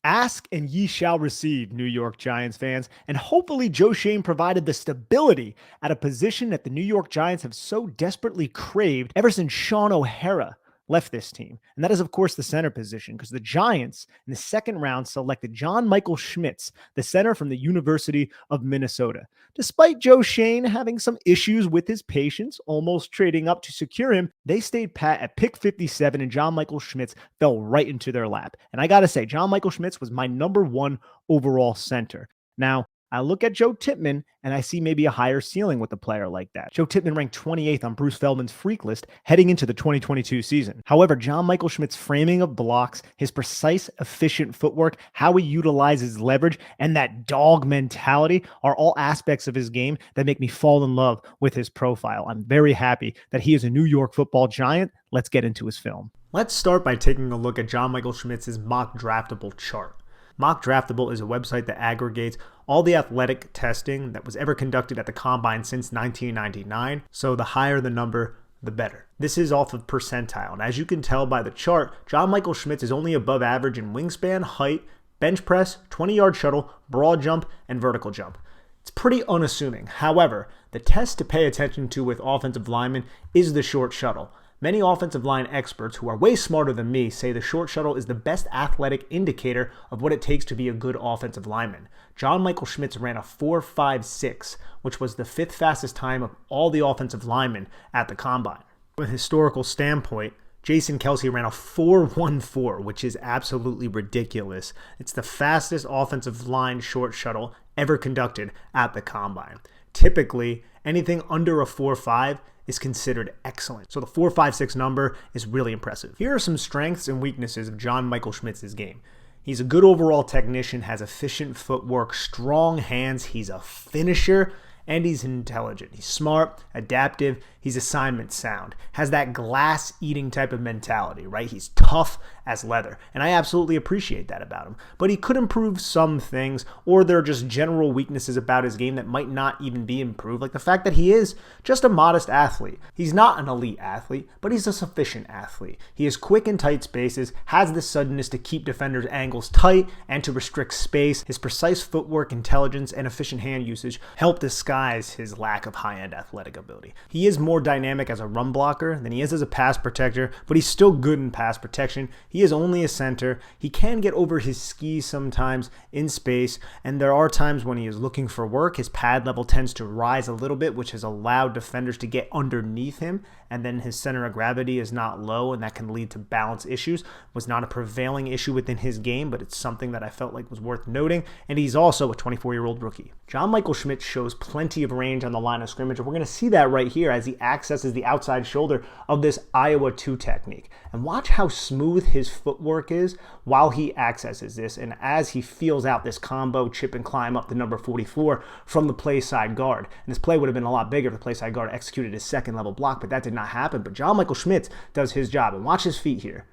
Ask and ye shall receive, New York Giants fans. And hopefully, Joe Shane provided the stability at a position that the New York Giants have so desperately craved ever since Sean O'Hara left this team. And that is, of course, the center position, because the Giants in the second round selected John Michael Schmitz, the center from the University of Minnesota. Despite Joe Shane having some issues with his patience, almost trading up to secure him, they stayed pat at pick 57, and John Michael Schmitz fell right into their lap. And I got to say, John Michael Schmitz was my number one overall center. Now, I look at Joe Tippmann and I see maybe a higher ceiling with a player like that. Joe Tippmann ranked 28th on Bruce Feldman's freak list heading into the 2022 season. However, John Michael Schmidt's framing of blocks, his precise, efficient footwork, how he utilizes leverage, and that dog mentality are all aspects of his game that make me fall in love with his profile. I'm very happy that he is a New York Football Giant. Let's get into his film. Let's start by taking a look at John Michael Schmitz's mock draftable chart. Mock Draftable is a website that aggregates all the athletic testing that was ever conducted at the Combine since 1999, so the higher the number, the better. This is off of percentile, and as you can tell by the chart, John Michael Schmitz is only above average in wingspan, height, bench press, 20-yard shuttle, broad jump, and vertical jump. It's pretty unassuming. However, the test to pay attention to with offensive linemen is the short shuttle. Many offensive line experts who are way smarter than me say the short shuttle is the best athletic indicator of what it takes to be a good offensive lineman. John Michael Schmitz ran a 4.56, which was the fifth fastest time of all the offensive linemen at the Combine. From a historical standpoint, Jason Kelce ran a 4.14, which is absolutely ridiculous. It's the fastest offensive line short shuttle ever conducted at the Combine. Typically, anything under a 4.5 is considered excellent. So the 4.56 number is really impressive. Here are some strengths and weaknesses of John Michael Schmitz's game. He's a good overall technician, has efficient footwork, strong hands, he's a finisher, and he's intelligent. He's smart, adaptive, he's assignment sound, has that glass-eating type of mentality, right? He's tough as leather, and I absolutely appreciate that about him. But he could improve some things, or there are just general weaknesses about his game that might not even be improved, like the fact that he is just a modest athlete. He's not an elite athlete, but he's a sufficient athlete. He is quick in tight spaces, has the suddenness to keep defenders' angles tight and to restrict space. His precise footwork, intelligence, and efficient hand usage help disguise his lack of high-end athletic ability. He is more dynamic as a run blocker than he is as a pass protector, but he's still good in pass protection. He is only a center. He can get over his skis sometimes in space, and there are times when he is looking for work. His pad level tends to rise a little bit, which has allowed defenders to get underneath him, and then his center of gravity is not low, and that can lead to balance issues. Was not a prevailing issue within his game, but it's something that I felt like was worth noting, and he's also a 24-year-old rookie. John Michael Schmitz shows plenty of range on the line of scrimmage, and we're going to see that right here as he accesses the outside shoulder of this Iowa 2 technique. And watch how smooth his footwork is while he accesses this, and as he feels out this combo chip and climb up to number 44 from the play side guard. And this play would have been a lot bigger if the play side guard executed his second level block, but that did not happen. But John Michael Schmitz does his job, and watch his feet here.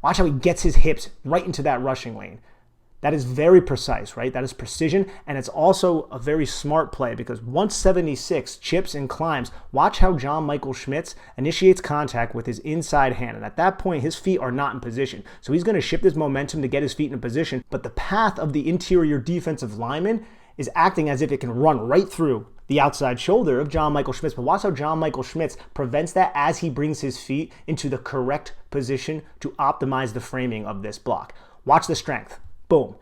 Watch how he gets his hips right into that rushing lane. That is very precise, right? That is precision, and it's also a very smart play because 176 chips and climbs. Watch how John Michael Schmitz initiates contact with his inside hand, and at that point, his feet are not in position. So he's going to shift his momentum to get his feet in a position, but the path of the interior defensive lineman is acting as if it can run right through the outside shoulder of John Michael Schmitz. But watch how John Michael Schmitz prevents that as he brings his feet into the correct position to optimize the framing of this block. Watch the strength. Boom.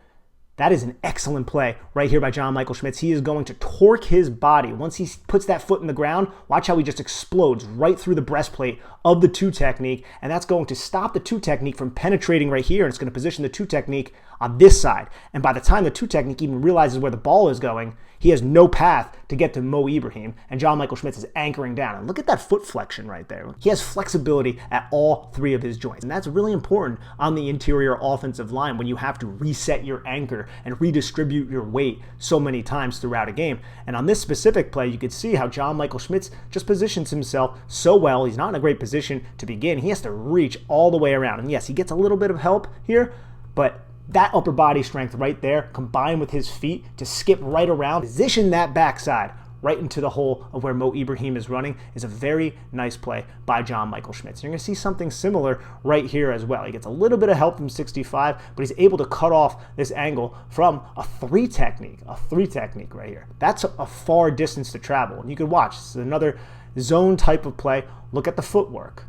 That is an excellent play right here by John Michael Schmitz. He is going to torque his body. Once he puts that foot in the ground, watch how he just explodes right through the breastplate of the 2 technique, and that's going to stop the 2 technique from penetrating right here, and it's going to position the 2 technique on this side. And by the time the 2 technique even realizes where the ball is going, he has no path to get to Mo Ibrahim, and John Michael Schmitz is anchoring down. And look at that foot flexion right there. He has flexibility at all 3 of his joints, and that's really important on the interior offensive line when you have to reset your anchor and redistribute your weight so many times throughout a game. And on this specific play, you could see how John Michael Schmitz just positions himself so well. He's not in a great position to begin. He has to reach all the way around. And yes, he gets a little bit of help here, but that upper body strength right there, combined with his feet to skip right around, position that backside right into the hole of where Mo Ibrahim is running is a very nice play by John Michael Schmitz. You're going to see something similar right here as well. He gets a little bit of help from 65, but he's able to cut off this angle from a three technique right here. That's a far distance to travel. And you can watch, this is another zone type of play. Look at the footwork.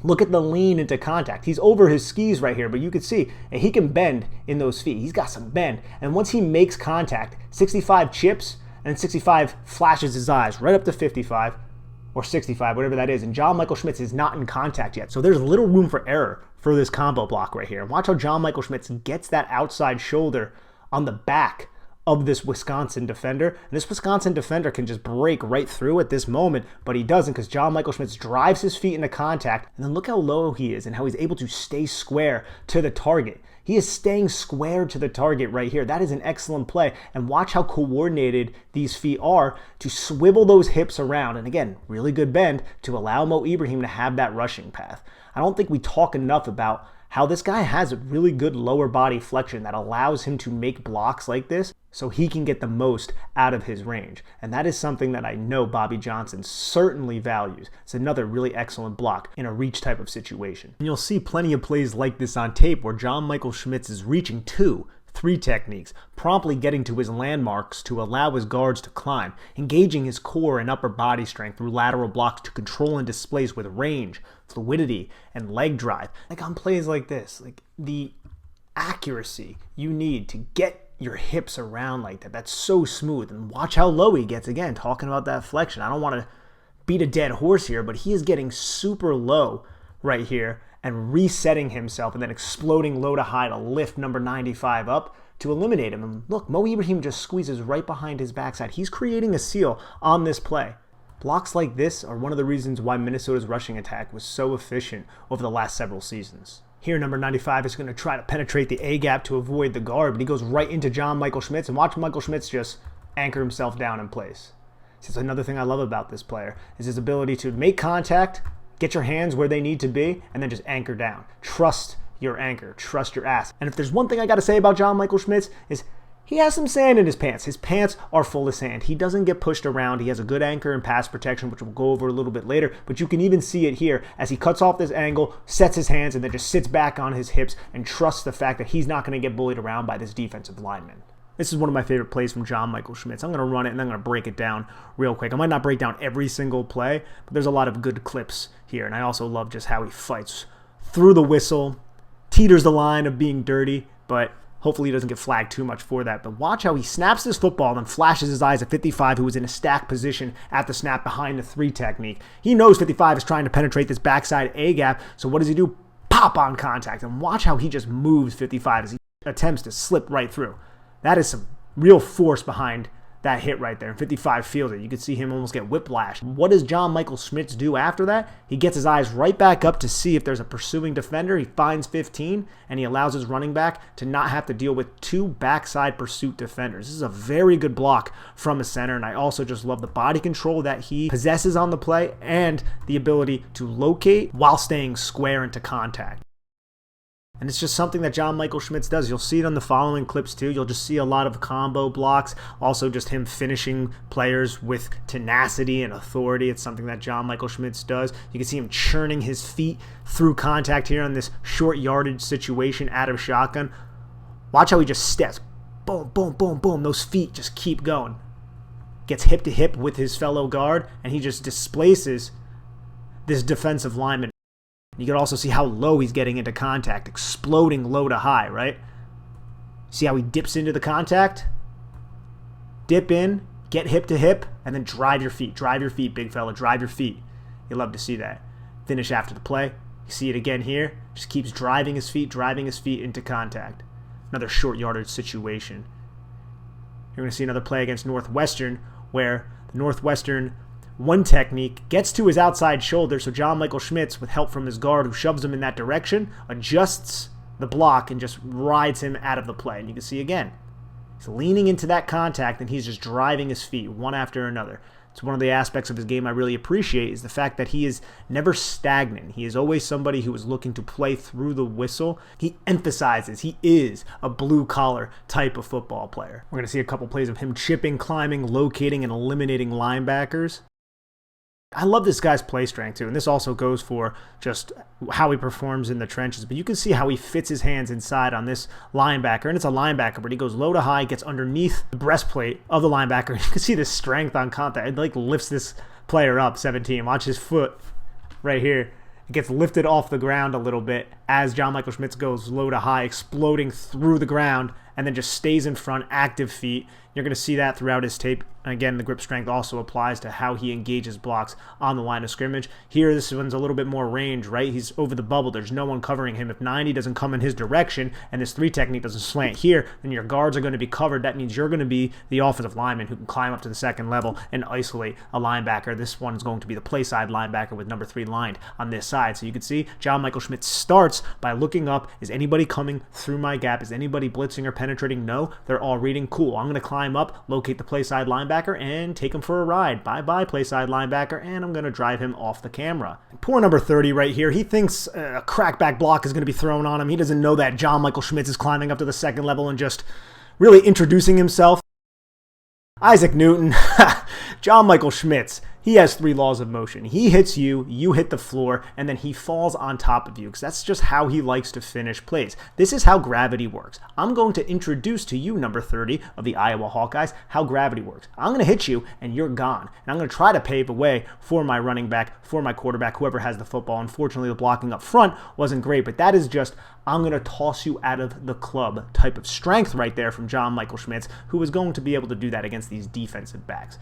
Look at the lean into contact. He's over his skis right here, but you can see he can bend in those feet. He's got some bend. And once he makes contact, 65 chips, and 65 flashes his eyes right up to 55 or 65, whatever that is. And John Michael Schmitz is not in contact yet. So there's little room for error for this combo block right here. And watch how John Michael Schmitz gets that outside shoulder on the back of this Wisconsin defender. And this Wisconsin defender can just break right through at this moment, but he doesn't because John Michael Schmitz drives his feet into contact. And then look how low he is and how he's able to stay square to the target. He is staying square to the target right here. That is an excellent play. And watch how coordinated these feet are to swivel those hips around. And again, really good bend to allow Mo Ibrahim to have that rushing path. I don't think we talk enough about how this guy has a really good lower body flexion that allows him to make blocks like this so he can get the most out of his range. And that is something that I know Bobby Johnson certainly values. It's another really excellent block in a reach type of situation. And you'll see plenty of plays like this on tape where John Michael Schmitz is reaching 2-3 techniques, promptly getting to his landmarks to allow his guards to climb, engaging his core and upper body strength through lateral blocks to control and displace with range, fluidity, and leg drive. Like on plays like this, like the accuracy you need to get your hips around like that. That's so smooth. And watch how low he gets. Again, talking about that flexion. I don't want to beat a dead horse here, but he is getting super low right here and resetting himself and then exploding low to high to lift number 95 up to eliminate him. And look, Mo Ibrahim just squeezes right behind his backside. He's creating a seal on this play. Blocks like this are one of the reasons why Minnesota's rushing attack was so efficient over the last several seasons. Here, number 95 is going to try to penetrate the A-gap to avoid the guard, but he goes right into John Michael Schmitz, and watch Michael Schmitz just anchor himself down in place. This is another thing I love about this player, is his ability to make contact, get your hands where they need to be, and then just anchor down. Trust your anchor. Trust your ass. And if there's one thing I got to say about John Michael Schmitz is he has some sand in his pants. His pants are full of sand. He doesn't get pushed around. He has a good anchor and pass protection, which we'll go over a little bit later. But you can even see it here as he cuts off this angle, sets his hands, and then just sits back on his hips and trusts the fact that he's not going to get bullied around by this defensive lineman. This is one of my favorite plays from John Michael Schmitz. I'm going to run it and then I'm going to break it down real quick. I might not break down every single play, but there's a lot of good clips here. And I also love just how he fights through the whistle, teeters the line of being dirty, but hopefully he doesn't get flagged too much for that. But watch how he snaps this football and then flashes his eyes at 55, who was in a stack position at the snap behind the 3 technique. He knows 55 is trying to penetrate this backside A-gap, so what does he do? Pop on contact. And watch how he just moves 55 as he attempts to slip right through. That is some real force behind that hit right there. And 55 feels it. You can see him almost get whiplash. What does John Michael Schmitz do after that? He gets his eyes right back up to see if there's a pursuing defender. He finds 15, and he allows his running back to not have to deal with 2 backside pursuit defenders. This is a very good block from a center, and I also just love the body control that he possesses on the play and the ability to locate while staying square into contact. And it's just something that John Michael Schmitz does. You'll see it on the following clips too. You'll just see a lot of combo blocks. Also just him finishing players with tenacity and authority. It's something that John Michael Schmitz does. You can see him churning his feet through contact here on this short yardage situation out of shotgun. Watch how he just steps. Boom, boom, boom, boom. Those feet just keep going. Gets hip to hip with his fellow guard, and he just displaces this defensive lineman. You can also see how low he's getting into contact, exploding low to high, right? See how he dips into the contact? Dip in, get hip to hip, and then drive your feet. Drive your feet, big fella. Drive your feet. You love to see that. Finish after the play. You see it again here. Just keeps driving his feet into contact. Another short yardage situation. You're going to see another play against Northwestern where the Northwestern 1 technique gets to his outside shoulder, so John Michael Schmitz, with help from his guard who shoves him in that direction, adjusts the block and just rides him out of the play. And you can see again, he's leaning into that contact and he's just driving his feet one after another. It's one of the aspects of his game I really appreciate, is the fact that he is never stagnant. He is always somebody who is looking to play through the whistle. He emphasizes he is a blue-collar type of football player. We're going to see a couple plays of him chipping, climbing, locating, and eliminating linebackers. I love this guy's play strength too, and this also goes for just how he performs in the trenches, but you can see how he fits his hands inside on this linebacker, and it's a linebacker, but he goes low to high, gets underneath the breastplate of the linebacker. You can see the strength on contact. It like lifts this player up, 17. Watch his foot right here. It gets lifted off the ground a little bit as John Michael Schmitz goes low to high, exploding through the ground, and then just stays in front, active feet. You're going to see that throughout his tape. And again, the grip strength also applies to how he engages blocks on the line of scrimmage. Here, this one's a little bit more range, right? He's over the bubble. There's no one covering him. If 90 doesn't come in his direction and this 3 technique doesn't slant here, then your guards are going to be covered. That means you're going to be the offensive lineman who can climb up to the second level and isolate a linebacker. This one is going to be the play side linebacker with number 3 lined on this side. So you can see John Michael Schmitz starts by looking up. Is anybody coming through my gap? Is anybody blitzing or penetrating? No. They're all reading. Cool. I'm going to climb up, locate the play side linebacker, and take him for a ride. Bye-bye, play side linebacker, and I'm going to drive him off the camera. Poor number 30 right here. He thinks a crackback block is going to be thrown on him. He doesn't know that John Michael Schmitz is climbing up to the second level and just really introducing himself. Isaac Newton, John Michael Schmitz, he has 3 laws of motion. He hits you, you hit the floor, and then he falls on top of you, because that's just how he likes to finish plays. This is how gravity works. I'm going to introduce to you, number 30 of the Iowa Hawkeyes, how gravity works. I'm going to hit you, and you're gone. And I'm going to try to pave the way for my running back, for my quarterback, whoever has the football. Unfortunately, the blocking up front wasn't great, but that is just, I'm going to toss you out of the club type of strength right there from John Michael Schmitz, who is going to be able to do that against these defensive backs.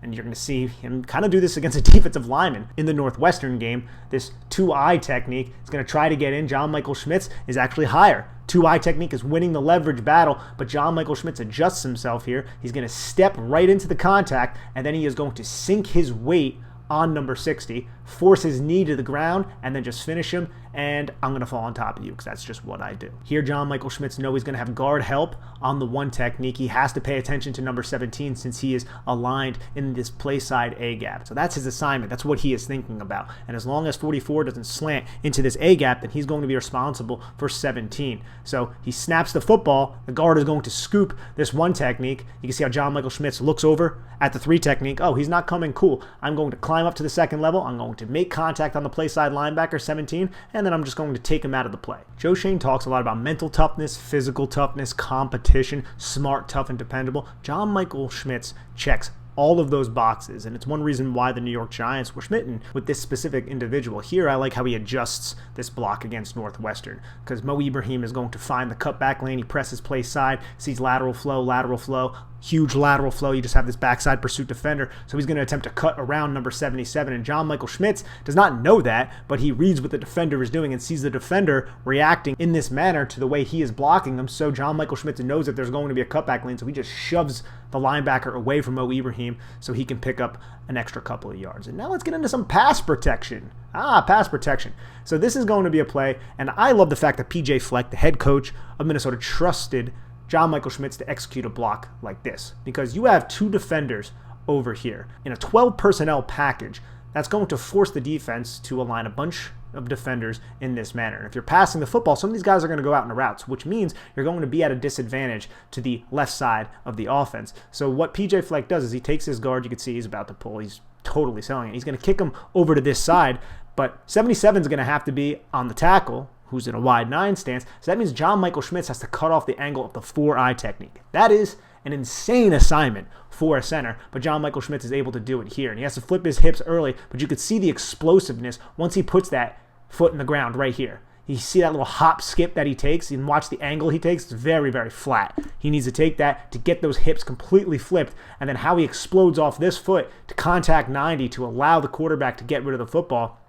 And you're going to see him kind of do this against a defensive lineman. In the Northwestern game, this 2-eye technique is going to try to get in. John Michael Schmitz is actually higher. 2-eye technique is winning the leverage battle, but John Michael Schmitz adjusts himself here. He's going to step right into the contact, and then he is going to sink his weight on number 60, force his knee to the ground, and then just finish him, and I'm going to fall on top of you because that's just what I do. Here, John Michael Schmitz knows he's going to have guard help on the 1 technique. He has to pay attention to number 17 since he is aligned in this play side A gap. So that's his assignment. That's what he is thinking about. And as long as 44 doesn't slant into this A gap, then he's going to be responsible for 17. So he snaps the football. The guard is going to scoop this 1 technique. You can see how John Michael Schmitz looks over at the 3 technique. Oh, he's not coming. Cool. I'm going to climb up to the second level. I'm going to make contact on the play side linebacker, 17, and then I'm just going to take him out of the play. Joe Schoen talks a lot about mental toughness, physical toughness, competition, smart, tough, and dependable. John Michael Schmitz checks all of those boxes, and it's one reason why the New York Giants were smitten with this specific individual. Here, I like how he adjusts this block against Northwestern, because Mo Ibrahim is going to find the cutback lane. He presses play side, sees lateral flow, huge lateral flow. You just have this backside pursuit defender, so he's going to attempt to cut around number 77, and John Michael Schmitz does not know that, but he reads what the defender is doing and sees the defender reacting in this manner to the way he is blocking them. So John Michael Schmitz knows that there's going to be a cutback lane, so he just shoves the linebacker away from Mo Ibrahim so he can pick up an extra couple of yards. And now let's get into some pass protection. Pass protection. So this is going to be a play, and I love the fact that PJ Fleck, the head coach of Minnesota, trusted John Michael Schmitz to execute a block like this, because you have 2 defenders over here in a 12 personnel package. That's going to force the defense to align a bunch of defenders in this manner. And if you're passing the football, some of these guys are going to go out in the routes, which means you're going to be at a disadvantage to the left side of the offense. So what PJ Fleck does is he takes his guard. You can see he's about to pull. He's totally selling it. He's going to kick him over to this side, but 77 is going to have to be on the tackle, who's in a wide 9 stance. So that means John Michael Schmitz has to cut off the angle of the 4-eye technique. That is an insane assignment for a center, but John Michael Schmitz is able to do it here. And he has to flip his hips early, but you could see the explosiveness once he puts that foot in the ground right here. You see that little hop skip that he takes, and watch the angle he takes. It's very, very flat. He needs to take that to get those hips completely flipped, and then how he explodes off this foot to contact 90 to allow the quarterback to get rid of the football.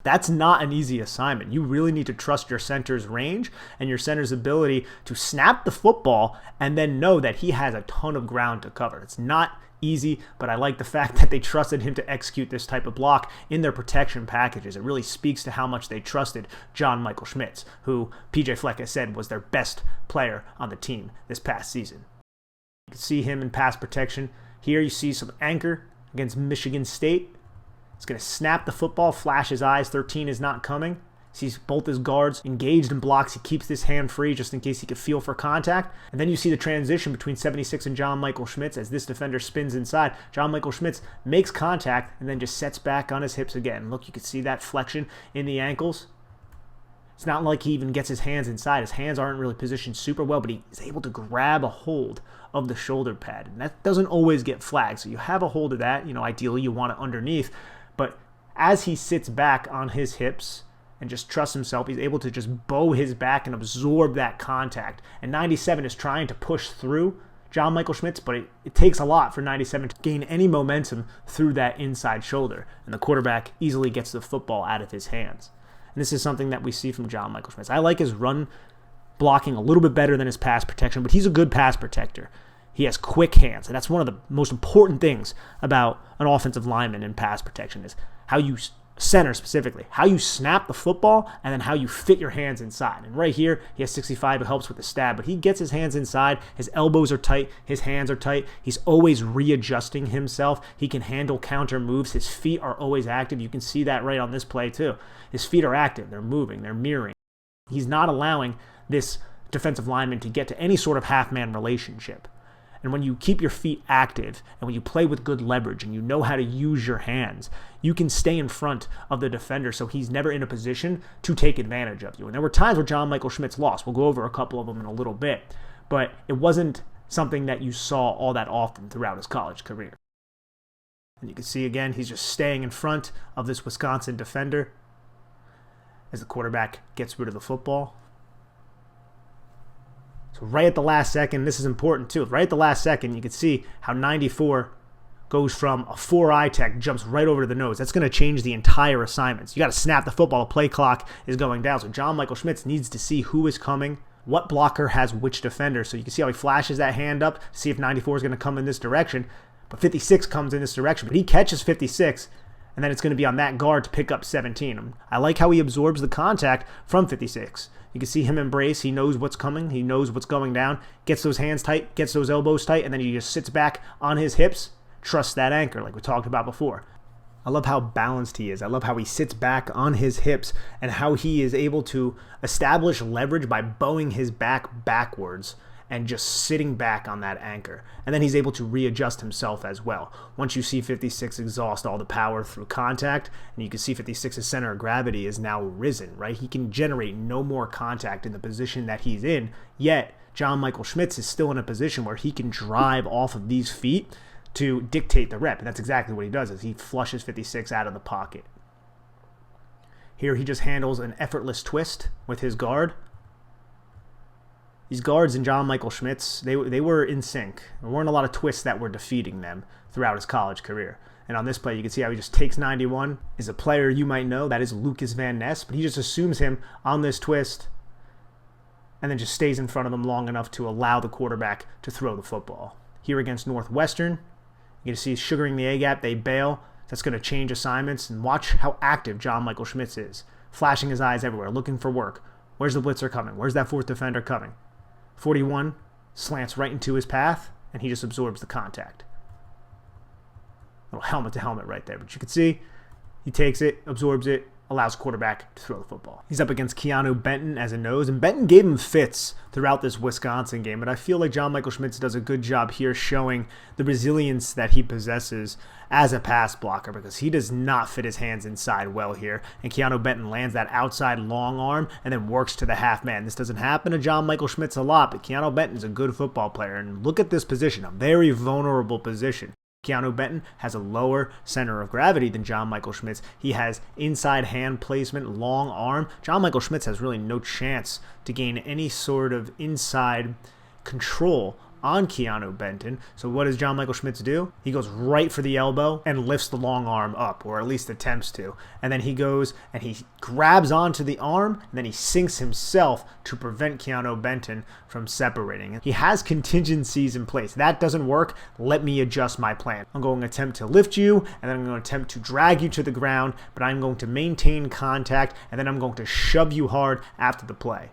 That's not an easy assignment. You really need to trust your center's range and your center's ability to snap the football and then know that he has a ton of ground to cover. It's not easy, but I like the fact that they trusted him to execute this type of block in their protection packages. It really speaks to how much they trusted John Michael Schmitz, who PJ Fleck has said was their best player on the team this past season. You can see him in pass protection. Here you see some anchor against Michigan State. He's going to snap the football, flash his eyes. 13 is not coming. Sees both his guards engaged in blocks. He keeps this hand free just in case he could feel for contact. And then you see the transition between 76 and John Michael Schmitz as this defender spins inside. John Michael Schmitz makes contact and then just sets back on his hips again. Look, you can see that flexion in the ankles. It's not like he even gets his hands inside. His hands aren't really positioned super well, but he's able to grab a hold of the shoulder pad. And that doesn't always get flagged. So you have a hold of that. Ideally you want it underneath. But as he sits back on his hips and just trusts himself, he's able to just bow his back and absorb that contact. And 97 is trying to push through John Michael Schmitz, but it takes a lot for 97 to gain any momentum through that inside shoulder. And the quarterback easily gets the football out of his hands. And this is something that we see from John Michael Schmitz. I like his run blocking a little bit better than his pass protection, but he's a good pass protector. He has quick hands, and that's one of the most important things about an offensive lineman in pass protection is how you center specifically, how you snap the football, and then how you fit your hands inside. And right here, he has 65 who helps with the stab, but he gets his hands inside. His elbows are tight. His hands are tight. He's always readjusting himself. He can handle counter moves. His feet are always active. You can see that right on this play too. His feet are active. They're moving. They're mirroring. He's not allowing this defensive lineman to get to any sort of half-man relationship. And when you keep your feet active and when you play with good leverage and you know how to use your hands, you can stay in front of the defender so he's never in a position to take advantage of you. And there were times where John Michael Schmitz lost. We'll go over a couple of them in a little bit. But it wasn't something that you saw all that often throughout his college career. And you can see again, he's just staying in front of this Wisconsin defender as the quarterback gets rid of the football. So right at the last second, this is important too. Right at the last second, you can see how 94 goes from a 4-eye tech, jumps right over to the nose. That's going to change the entire assignment. So you got to snap the football. The play clock is going down. So John Michael Schmitz needs to see who is coming, what blocker has which defender. So you can see how he flashes that hand up to see if 94 is going to come in this direction. But 56 comes in this direction. But he catches 56, and then it's going to be on that guard to pick up 17. I like how he absorbs the contact from 56. You can see him embrace. He knows what's coming. He knows what's going down. Gets those hands tight, gets those elbows tight, and then he just sits back on his hips, trusts that anchor like we talked about before. I love how balanced he is. I love how he sits back on his hips and how he is able to establish leverage by bowing his back backwards and just sitting back on that anchor. And then he's able to readjust himself as well. Once you see 56 exhaust all the power through contact, and you can see 56's center of gravity is now risen, right? He can generate no more contact in the position that he's in, yet John Michael Schmitz is still in a position where he can drive off of these feet to dictate the rep. And that's exactly what he does, is he flushes 56 out of the pocket. Here he just handles an effortless twist with his guard. These guards in John Michael Schmitz, they were in sync. There weren't a lot of twists that were defeating them throughout his college career. And on this play, you can see how he just takes 91. Is a player you might know. That is Lucas Van Ness. But he just assumes him on this twist and then just stays in front of him long enough to allow the quarterback to throw the football. Here against Northwestern, you can see sugaring the A-gap. They bail. That's going to change assignments. And watch how active John Michael Schmitz is. Flashing his eyes everywhere, looking for work. Where's the blitzer coming? Where's that fourth defender coming? 41 slants right into his path, and he just absorbs the contact. Little helmet to helmet right there. But you can see he takes it, absorbs it, allows quarterback to throw the football. He's up against Keanu Benton as a nose, and Benton gave him fits throughout this Wisconsin game, but I feel like John Michael Schmitz does a good job here showing the resilience that he possesses as a pass blocker, because he does not fit his hands inside well here, and Keanu Benton lands that outside long arm and then works to the half man. This doesn't happen to John Michael Schmitz a lot, but Keanu Benton is a good football player, and look at this position, a very vulnerable position. Keanu Benton has a lower center of gravity than John Michael Schmitz. He has inside hand placement, long arm. John Michael Schmitz has really no chance to gain any sort of inside control on Keanu Benton. So what does John Michael Schmitz do? He goes right for the elbow and lifts the long arm up, or at least attempts to. And then he goes and he grabs onto the arm, and then he sinks himself to prevent Keanu Benton from separating. He has contingencies in place. That doesn't work. Let me adjust my plan. I'm going to attempt to lift you, and then I'm going to attempt to drag you to the ground, but I'm going to maintain contact, and then I'm going to shove you hard after the play.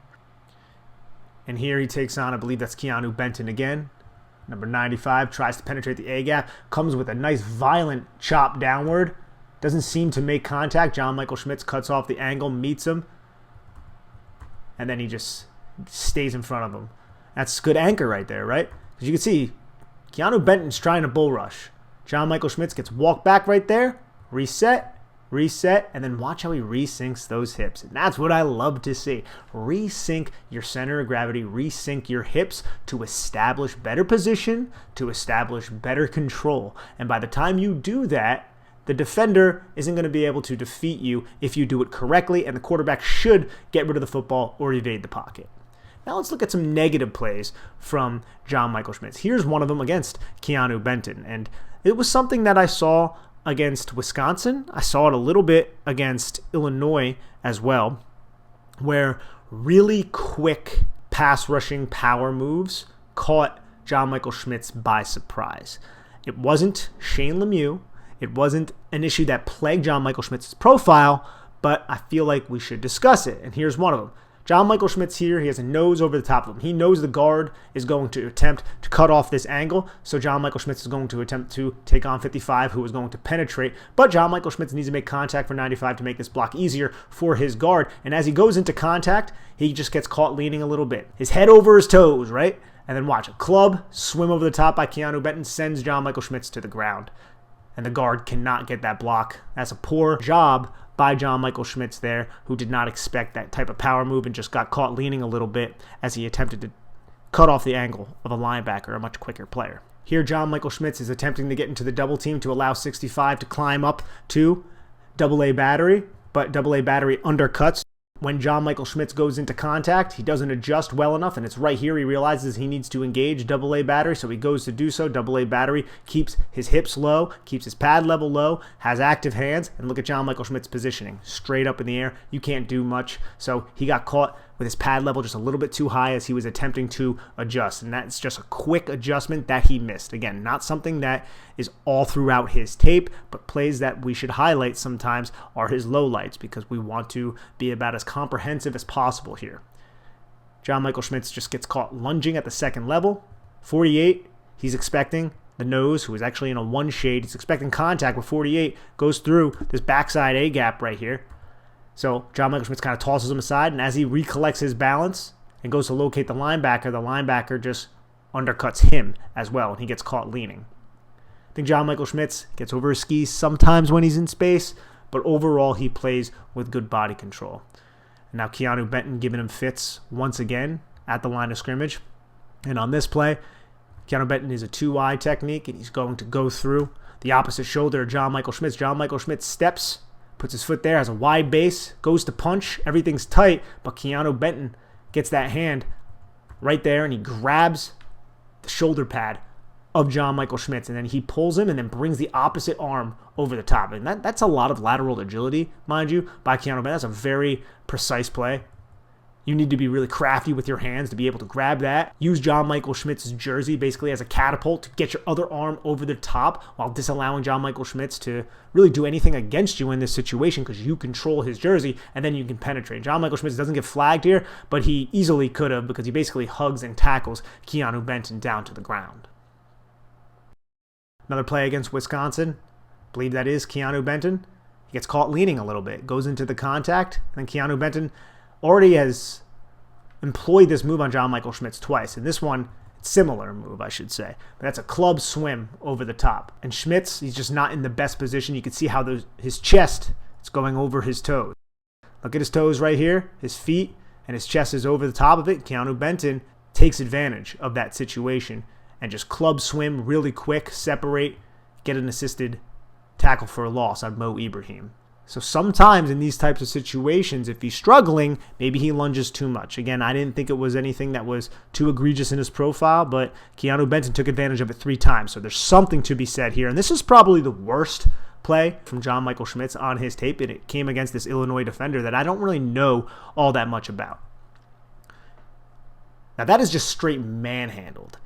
And here he takes on, I believe that's Keanu Benton again. Number 95 tries to penetrate the A-gap, comes with a nice violent chop downward. Doesn't seem to make contact. John Michael Schmitz cuts off the angle, meets him, and then he just stays in front of him. That's good anchor right there, right? Because you can see Keanu Benton's trying to bull rush. John Michael Schmitz gets walked back right there, reset, and then watch how he resyncs those hips. And that's what I love to see. Resync your center of gravity, resync your hips to establish better position, to establish better control. And by the time you do that, the defender isn't going to be able to defeat you if you do it correctly, and the quarterback should get rid of the football or evade the pocket. Now let's look at some negative plays from John Michael Schmitz. Here's one of them against Keanu Benton, and it was something that I saw against Wisconsin. I saw it a little bit against Illinois as well, where really quick pass rushing power moves caught John Michael Schmitz by surprise. It wasn't Shane Lemieux. It wasn't an issue that plagued John Michael Schmitz's profile, but I feel like we should discuss it. And here's one of them. John Michael Schmitz here, he has a nose over the top of him. He knows the guard is going to attempt to cut off this angle, so John Michael Schmitz is going to attempt to take on 55, who is going to penetrate. But John Michael Schmitz needs to make contact for 95 to make this block easier for his guard. And as he goes into contact, he just gets caught leaning a little bit. His head over his toes, right? And then watch, a club swim over the top by Keanu Benton sends John Michael Schmitz to the ground. And the guard cannot get that block. That's a poor job by John Michael Schmitz there, who did not expect that type of power move and just got caught leaning a little bit as he attempted to cut off the angle of a linebacker, a much quicker player. Here, John Michael Schmitz is attempting to get into the double team to allow 65 to climb up to AA battery, but AA battery undercuts. When John Michael Schmitz goes into contact, he doesn't adjust well enough, and it's right here he realizes he needs to engage AA battery, so he goes to do so. AA battery keeps his hips low, keeps his pad level low, has active hands, and look at John Michael Schmitz's positioning. Straight up in the air, you can't do much, so he got caught with his pad level just a little bit too high as he was attempting to adjust, and that's just a quick adjustment that he missed. Again, not something that is all throughout his tape, but plays that we should highlight sometimes are his lowlights, because we want to be about as comprehensive as possible here. John Michael Schmitz just gets caught lunging at the second level. 48, he's expecting the nose, who is actually in a one shade. He's expecting contact with 48, goes through this backside A gap right here. So John Michael Schmitz kind of tosses him aside, and as he recollects his balance and goes to locate the linebacker just undercuts him as well, and he gets caught leaning. I think John Michael Schmitz gets over his skis sometimes when he's in space, but overall he plays with good body control. And now Keanu Benton giving him fits once again at the line of scrimmage. And on this play, Keanu Benton is a 2-eye technique, and he's going to go through the opposite shoulder of John Michael Schmitz. John Michael Schmitz steps, puts his foot there, has a wide base, goes to punch, everything's tight, but Keanu Benton gets that hand right there, and he grabs the shoulder pad of John Michael Schmitz, and then he pulls him and then brings the opposite arm over the top. And that's a lot of lateral agility, mind you, by Keanu Benton. That's a very precise play. You need to be really crafty with your hands to be able to grab that. Use John Michael Schmitz's jersey basically as a catapult to get your other arm over the top while disallowing John Michael Schmitz to really do anything against you in this situation, because you control his jersey and then you can penetrate. John Michael Schmitz doesn't get flagged here, but he easily could have, because he basically hugs and tackles Keanu Benton down to the ground. Another play against Wisconsin. I believe that is Keanu Benton. He gets caught leaning a little bit, goes into the contact, and Keanu Benton already has employed this move on John Michael Schmitz twice. And this one, similar move, I should say. But that's a club swim over the top. And Schmitz, he's just not in the best position. You can see how his chest is going over his toes. Look at his toes right here, his feet, and his chest is over the top of it. Keanu Benton takes advantage of that situation and just club swim really quick, separate, get an assisted tackle for a loss on Mo Ibrahim. So sometimes in these types of situations, if he's struggling, maybe he lunges too much. Again, I didn't think it was anything that was too egregious in his profile, but Keanu Benton took advantage of it 3 times. So there's something to be said here. And this is probably the worst play from John Michael Schmitz on his tape, and it came against this Illinois defender that I don't really know all that much about. Now that is just straight manhandled.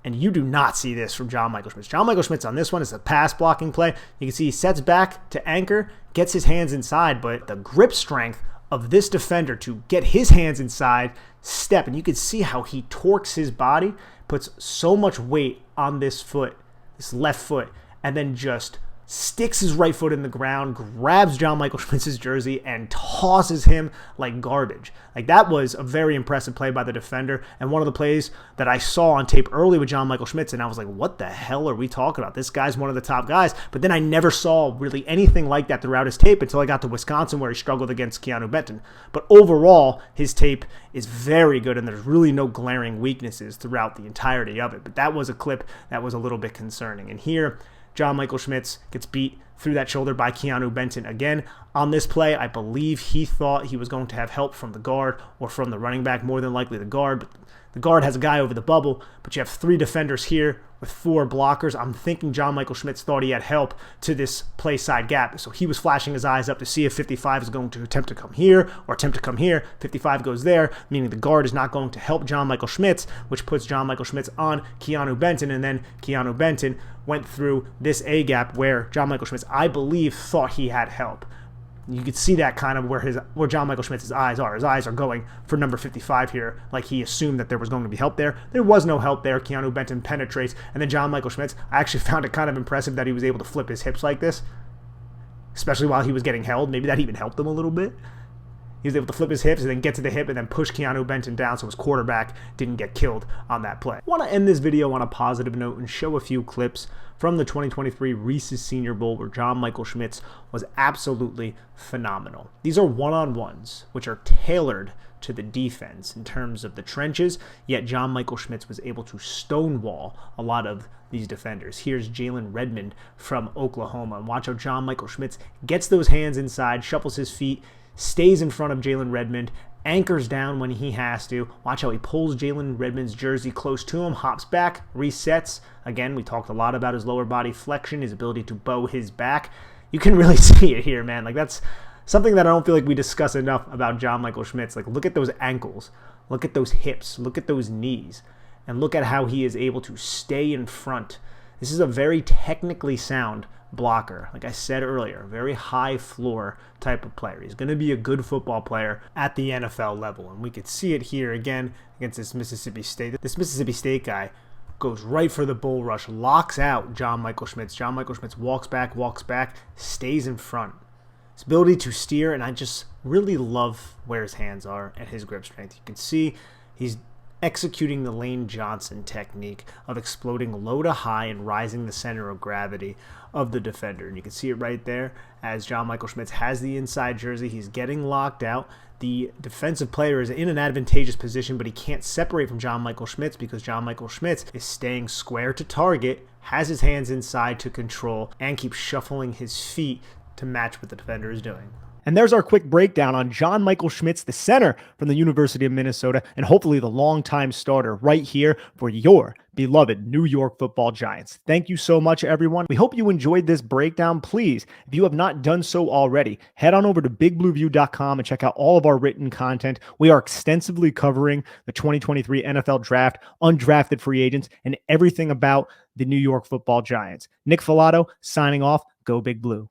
And you do not see this from John Michael Schmitz. John Michael Schmitz on this one is a pass blocking play. You can see he sets back to anchor, gets his hands inside, but the grip strength of this defender to get his hands inside, step, and you can see how he torques his body, puts so much weight on this foot, this left foot, and then just sticks his right foot in the ground, grabs John Michael Schmitz's jersey, and tosses him like garbage. Like, that was a very impressive play by the defender, and one of the plays that I saw on tape early with John Michael Schmitz, and I was like, what the hell are we talking about? This guy's one of the top guys. But then I never saw really anything like that throughout his tape until I got to Wisconsin, where he struggled against Keanu Benton. But overall, his tape is very good, and there's really no glaring weaknesses throughout the entirety of it. But that was a clip that was a little bit concerning. And here, John Michael Schmitz gets beat through that shoulder by Keanu Benton. Again, on this play, I believe he thought he was going to have help from the guard or from the running back, more than likely the guard. But the guard has a guy over the bubble, but you have 3 defenders here with 4 blockers. I'm thinking John Michael Schmitz thought he had help to this play side gap. So he was flashing his eyes up to see if 55 is going to attempt to come here or attempt to come here. 55 goes there, meaning the guard is not going to help John Michael Schmitz, which puts John Michael Schmitz on Keanu Benton, and then Keanu Benton went through this A gap where John Michael Schmitz, I believe, thought he had help. You could see that kind of where John Michael Schmitz's eyes are. His eyes are going for number 55 here, like he assumed that there was going to be help there. There was no help there. Keanu Benton penetrates, and then John Michael Schmitz, I actually found it kind of impressive that he was able to flip his hips like this, especially while he was getting held. Maybe that even helped him a little bit. He was able to flip his hips and then get to the hip and then push Keanu Benton down so his quarterback didn't get killed on that play. I want to end this video on a positive note and show a few clips from the 2023 Reese's Senior Bowl where John Michael Schmitz was absolutely phenomenal. These are one-on-ones, which are tailored to the defense in terms of the trenches, yet John Michael Schmitz was able to stonewall a lot of these defenders. Here's Jalen Redmond from Oklahoma, and watch how John Michael Schmitz gets those hands inside, shuffles his feet, stays in front of Jalen Redmond, anchors down when he has to. Watch how he pulls Jalen Redmond's jersey close to him, hops back, resets. Again, we talked a lot about his lower body flexion, his ability to bow his back. You can really see it here, man. Like, that's something that I don't feel like we discuss enough about John Michael Schmitz. Like, look at those ankles, look at those hips, look at those knees, and look at how he is able to stay in front. This is a very technically sound blocker. Like I said earlier, very high floor type of player. He's going to be a good football player at the NFL level, and we could see it here again against this Mississippi State. This Mississippi State guy goes right for the bull rush, locks out John Michael Schmitz. John Michael Schmitz walks back, stays in front. His ability to steer, and I just really love where his hands are and his grip strength. You can see he's executing the Lane Johnson technique of exploding low to high and rising the center of gravity of the defender. And you can see it right there as John Michael Schmitz has the inside jersey. He's getting locked out. The defensive player is in an advantageous position, but he can't separate from John Michael Schmitz because John Michael Schmitz is staying square to target, has his hands inside to control, and keeps shuffling his feet to match what the defender is doing. And there's our quick breakdown on John Michael Schmitz, the center from the University of Minnesota, and hopefully the longtime starter right here for your beloved New York Football Giants. Thank you so much, everyone. We hope you enjoyed this breakdown. Please, if you have not done so already, head on over to bigblueview.com and check out all of our written content. We are extensively covering the 2023 NFL Draft, undrafted free agents, and everything about the New York Football Giants. Nick Filato signing off. Go Big Blue.